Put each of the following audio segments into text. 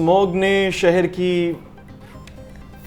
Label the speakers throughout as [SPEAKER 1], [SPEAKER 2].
[SPEAKER 1] Smog ने शहर की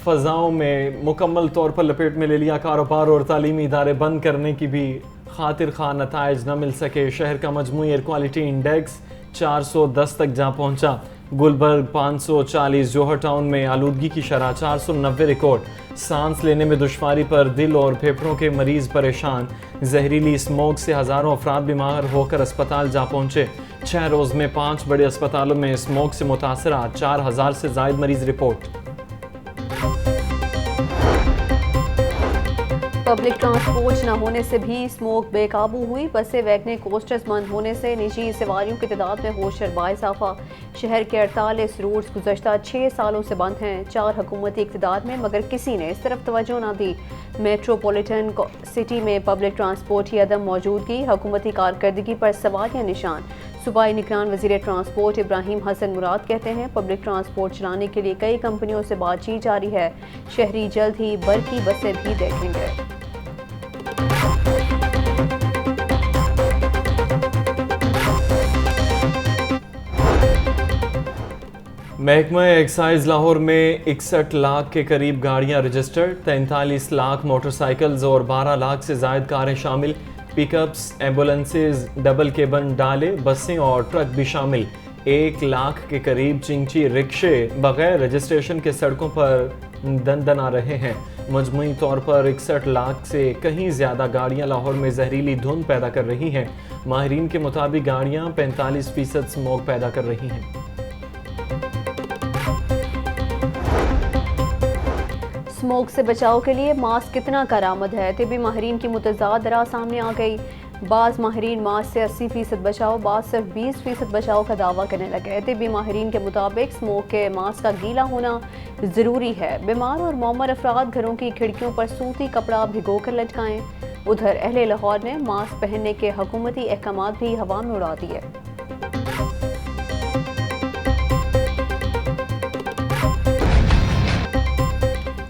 [SPEAKER 1] फ़ज़ाओं में मुकम्मल तौर पर लपेट में ले लिया। कारोबार और तालीमी इदारे बंद करने की भी खातिर खा नताइज न मिल सके। शहर का मजमूई एयर क्वालिटी इंडेक्स 410 तक जा पहुंचा। गुलबर्ग 540। जोहर टाउन में आलूदगी की शरह 490 रिकॉर्ड। सांस लेने में दुश्वारी पर दिल और फेफड़ों के मरीज परेशान। जहरीली स्मोक से हज़ारों अफराद बीमार होकर अस्पताल जा पहुंचे। 6 रोज़ में 5 बड़े अस्पतालों में स्मोक से मुतासरा 4000 से ज़ायद मरीज रिपोर्ट।
[SPEAKER 2] पब्लिक ट्रांसपोर्ट न होने से भी स्मोक बेकाबू हुई। बसें वैगनें कोस्टर्स बंद होने से निजी सवारियों की तादाद में होशर बाइजाफा। शहर के 48 रूट्स गुज़श्ता 6 सालों से बंद हैं। 4 हुकूमती इक़्तिदार में मगर किसी ने इस तरफ तवज्जो न दी। मेट्रोपॉलिटन सिटी में पब्लिक ट्रांसपोर्ट की अदम मौजूदगी हुकूमती कारकर्दगी पर सवालिया निशान। सूबाई निगरान वज़ीर ट्रांसपोर्ट इब्राहिम हसन मुराद कहते हैं पब्लिक ट्रांसपोर्ट चलाने के लिए कई कंपनियों से बातचीत जारी है। शहरी जल्द ही बरकी बसें भी देखेंगे।
[SPEAKER 1] महकमा एक्साइज लाहौर में 61 लाख के करीब गाड़ियां रजिस्टर्ड। 43 लाख मोटरसाइकिल्स और 12 लाख से जायद कारें शामिल। पिकअप्स, एम्बुलेंसेज, डबल केबन डाले, बसें और ट्रक भी शामिल। 1 लाख के करीब चिंची रिक्शे बगैर रजिस्ट्रेशन के सड़कों पर दंदना रहे हैं। मजमूई तौर पर 61 लाख से कहीं ज़्यादा गाड़ियां लाहौर में जहरीली धुंध पैदा कर रही हैं। माहिरीन के मुताबिक गाड़ियां 45% स्मोक पैदा कर रही हैं।
[SPEAKER 2] स्मोक से बचाव के लिए मास्क कितना करामद है, तिबी माहिरीन की मुतज़ाद राय सामने आ गई। बाज़ माहिरीन मास्क से 80% बचाव, बाज़ सिर्फ 20% बचाव का दावा करने लगे। तिबी माहिरीन के मुताबिक स्मोक के मास्क का गीला होना ज़रूरी है। बीमार और मौमर अफराद घरों की खिड़कियों पर सूती कपड़ा भिगो कर लटकाएँ। उधर अहले लाहौर ने मास्क पहनने के हुकूमती अहकाम भी हवा में उड़ा दिए।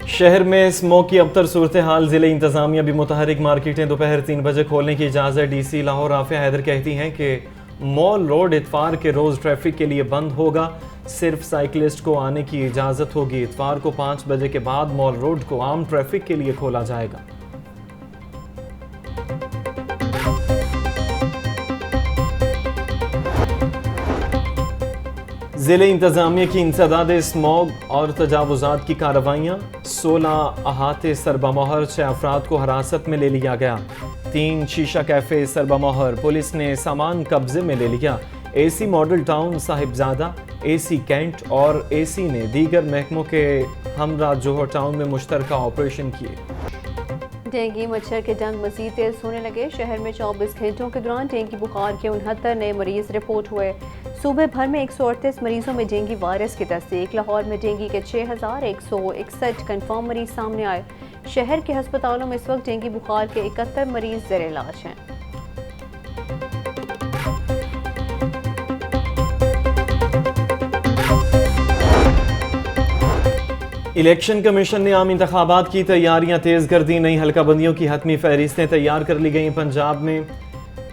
[SPEAKER 1] शहर में स्मोक की अबतर सूरत हाल। ज़िले इंतज़ामिया भी मुतहरिक। मार्केटें दोपहर 3 बजे खोलने की इजाज़त। DC लाहौर आफिया हैदर कहती हैं कि मॉल रोड इतवार के रोज़ ट्रैफिक के लिए बंद होगा। सिर्फ साइकिलिस्ट को आने की इजाज़त होगी। इतवार को 5 बजे के बाद मॉल रोड को आम ट्रैफिक के लिए खोला जाएगा। ज़िले इंतज़ामिया की इंसदाद स्मॉग और तजावुज़ात की कार्रवाइयाँ। 16 अहाते सरबामोहर। 6 अफराद को हिरासत में ले लिया गया। 3 शीशा कैफ़े सरबामोहर। पुलिस ने सामान कब्जे में ले लिया। AC Model Town Sahibzada, AC cantt और AC ने दीगर महकमों के हमरा जोहर टाउन में मुश्तरका ऑपरेशन किए।
[SPEAKER 2] डेंगू मच्छर के जंग मजीद तेज होने लगे। शहर में 24 घंटों के दौरान डेंगू बुखार के 69 नए मरीज रिपोर्ट हुए। सूबे भर में 138 मरीजों में डेंगू वायरस की तस्दीक। लाहौर में डेंगू के 6161 कन्फर्म मरीज सामने आए। शहर के अस्पतालों में इस वक्त डेंगू बुखार के 71 मरीज ज़ेर इलाज हैं।
[SPEAKER 1] इलेक्शन कमीशन ने आम इंतखाबात की तैयारियां तेज़ कर दी। नई हल्काबंदियों की हतमी फहरिस्तें तैयार कर ली गई। पंजाब में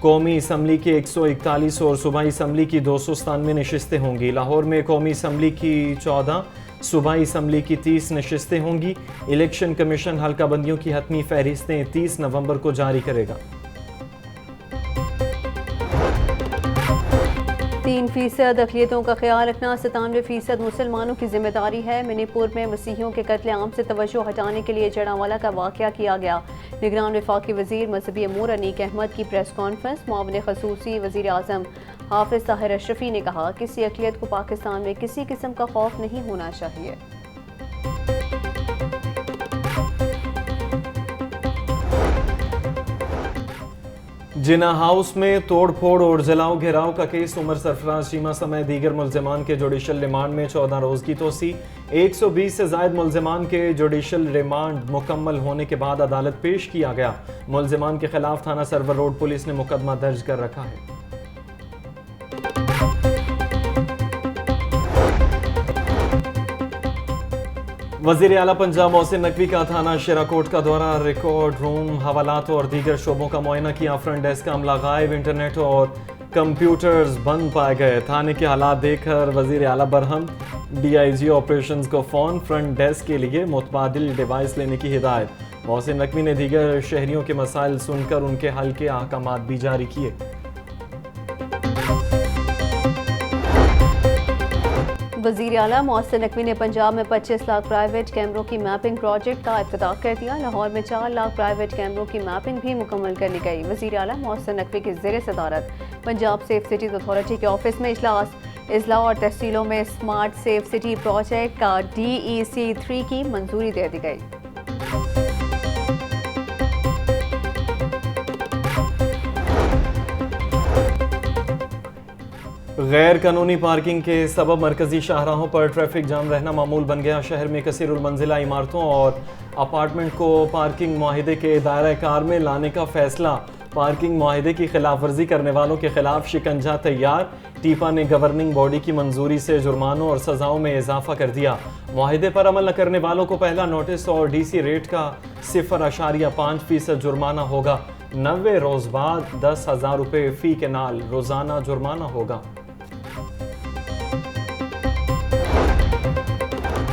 [SPEAKER 1] कौमी असम्बली की 141 और सूबाई असम्बली की 297 नशिस्तें होंगी। लाहौर में कौमी असम्बली की 14, सूबाई असम्बली की 30 नशिस्तें होंगी। इलेक्शन कमीशन हल्काबंदियों की हतमी फहरिस्तें 30 नवंबर को जारी करेगा।
[SPEAKER 2] 3% अक़लियतों का ख्याल रखना 97% मुसलमानों की जिम्मेदारी है। मणिपुर में मसीहियों के कत्लेआम से तवज्जो हटाने के लिए जड़ांवाला का वाक़या किया गया। निगरान वफाकी वज़ीर मजहबी अमूर अनीक अहमद की प्रेस कॉन्फ्रेंस। मुआविन ख़ुसूसी वज़ीर आज़म हाफिज़ ताहिर अशरफी ने कहा किसी अक़लियत को पाकिस्तान में किसी किस्म का खौफ नहीं होना चाहिए।
[SPEAKER 1] जिना हाउस में तोड़ फोड़ और जलाओ घेराव का केस। उमर सरफराज चीमा समेत दीगर मुल्ज़िमान के जुडिशल रिमांड में 14 रोज़ की तोसी। 120 से ज़ायद मुल्ज़िमान के जुडिशल रिमांड मुकम्मल होने के बाद अदालत पेश किया गया। मुल्ज़िमान के खिलाफ थाना सरवर रोड पुलिस ने मुकदमा दर्ज कर रखा है। वज़ीर आला पंजाब मोहसिन नकवी का थाना शेराकोट का दौरा। रिकॉर्ड रूम, हवालात और दीगर शोबों का मुआयना किया। फ्रंट डेस्क का अमला गायब। इंटरनेट और कंप्यूटर्स बंद पाए गए, थाने के हालात देखकर वजीर आला बरहम, DIG ऑपरेशंस को फ़ोन, फ्रंट डेस्क के लिए मुतबादिल डिवाइस लेने की हिदायत। मोहसिन नकवी ने दीगर शहरियों के मसाइल सुनकर उनके हल के अहकामात भी जारी किए।
[SPEAKER 2] वज़ीर आला मोहसिन नकवी ने पंजाब में 25 लाख प्राइवेट कैमरों की मैपिंग प्रोजेक्ट का इफ्तिताह कर दिया। लाहौर में 4 लाख प्राइवेट कैमरों की मैपिंग भी मुकम्मल कर ली गई। वज़ीर आला मोहसिन नकवी की ज़ेर सदारत पंजाब सेफ सिटीज़ अथॉरिटी के ऑफिस में इजलास, अजला और तहसीलों में स्मार्ट सेफ सिटी प्रोजेक्ट का DEC 3 की मंजूरी दे दी गई।
[SPEAKER 1] गैर कानूनी पार्किंग के सबब मरकजी शाहराहों पर ट्रैफिक जाम रहना मामूल बन गया। शहर में कसीरुल मंजिला इमारतों और अपार्टमेंट को पार्किंग मुआहिदे के दायरा कार में लाने का फैसला। पार्किंग मुआहिदे की खिलाफ वर्जी करने वालों के खिलाफ शिकंजा तैयार। टीपा ने गवर्निंग बॉडी की मंजूरी से जुर्मानों और सजाओं में इजाफा कर दिया। मुआहिदे पर अमल न करने वालों को पहला नोटिस और DC रेट का 0.5% जुर्माना होगा। 90 रोज बाद 10,000 रुपये फी के नाल रोजाना जुर्माना होगा।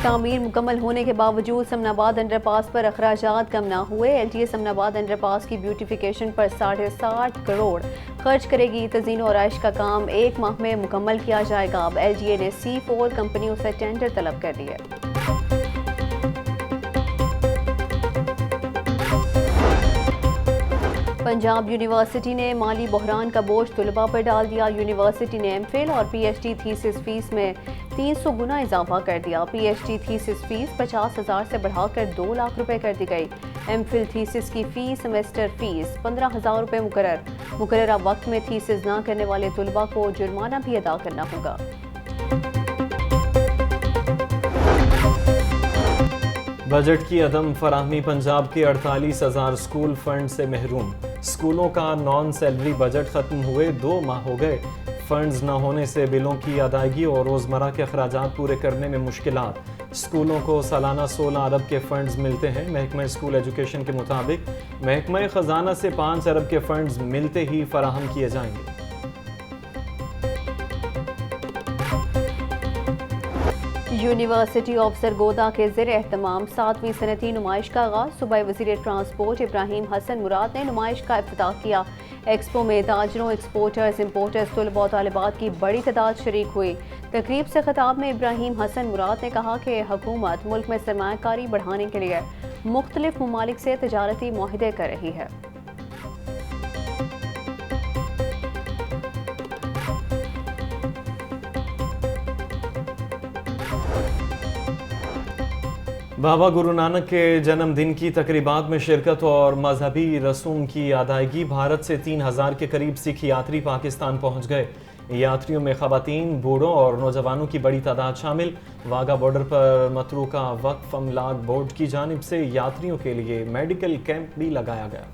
[SPEAKER 2] तामीर मुकम्मल होने के बावजूद समनाबाद अंडरपास पर अखराजात कम न हुए। LTA समनाबाद अंडरपास की ब्यूटिफिकेशन पर 60.5 करोड़ खर्च करेगी। तज़ीन और आइश का काम 1 माह में मुकम्मल किया जाएगा। अब LTA ने C4 कंपनियों से टेंडर तलब कर लिए। पंजाब यूनिवर्सिटी ने माली बहरान का बोझ तुलबा पर डाल दिया। यूनिवर्सिटी ने MPhil और PhD थीसिस फीस में 300 गुना इजाफा कर दिया। PhD थीसिस फीस 50,000 से बढ़ाकर 2 लाख रुपए कर दी गई। MPhil थीसिस की फी सेमेस्टर फीस 15,000 रुपये मुकर्ररा वक्त में थीसिस ना करने वाले तुलबा को जुर्माना भी अदा करना होगा।
[SPEAKER 1] बजट की अदम फराहमी, पंजाब के 48,000 स्कूल फंड से महरूम। स्कूलों का नॉन सैलरी बजट खत्म हुए 2 माह हो गए। फंड्स न होने से बिलों की अदायगी और रोज़मर्रा के अखराजात पूरे करने में मुश्किलात। स्कूलों को सालाना 16 अरब के फंड्स मिलते हैं। महकमा स्कूल एजुकेशन के मुताबिक महकमा ख़जाना से 5 अरब के फंड्स मिलते ही फराहम किए जाएंगे।
[SPEAKER 2] यूनिवर्सिटी ऑफ सरगोदा के ज़ेर एहतमाम 7वीं सनती नुमाइश का आगाज़। सूबाई वज़ीर ट्रांसपोर्ट इब्राहिम हसन मुराद ने नुमाइश का इफ्तिताह किया। एक्सपो में ताजरों, एक्सपोर्टर्स, इम्पोर्टर्स, तुलबा और तालिबात की बड़ी तादाद शरीक हुई। तकरीब से खिताब में इब्राहिम हसन मुराद ने कहा कि हुकूमत मुल्क में सरमायाकारी बढ़ाने के लिए मुख्तलिफ ममालिक से तजारती मुआहिदे कर रही है।
[SPEAKER 1] बाबा गुरु नानक के जन्मदिन की तकरीबात में शिरकत और मजहबी रसूम की अदायगी। भारत से 3,000 के करीब सिख यात्री पाकिस्तान पहुंच गए। यात्रियों में खवातीन, बूढ़ों और नौजवानों की बड़ी तादाद शामिल। वाघा बॉर्डर पर मतरूका वक्फ अमलाक बोर्ड की जानिब से यात्रियों के लिए मेडिकल कैंप भी लगाया गया।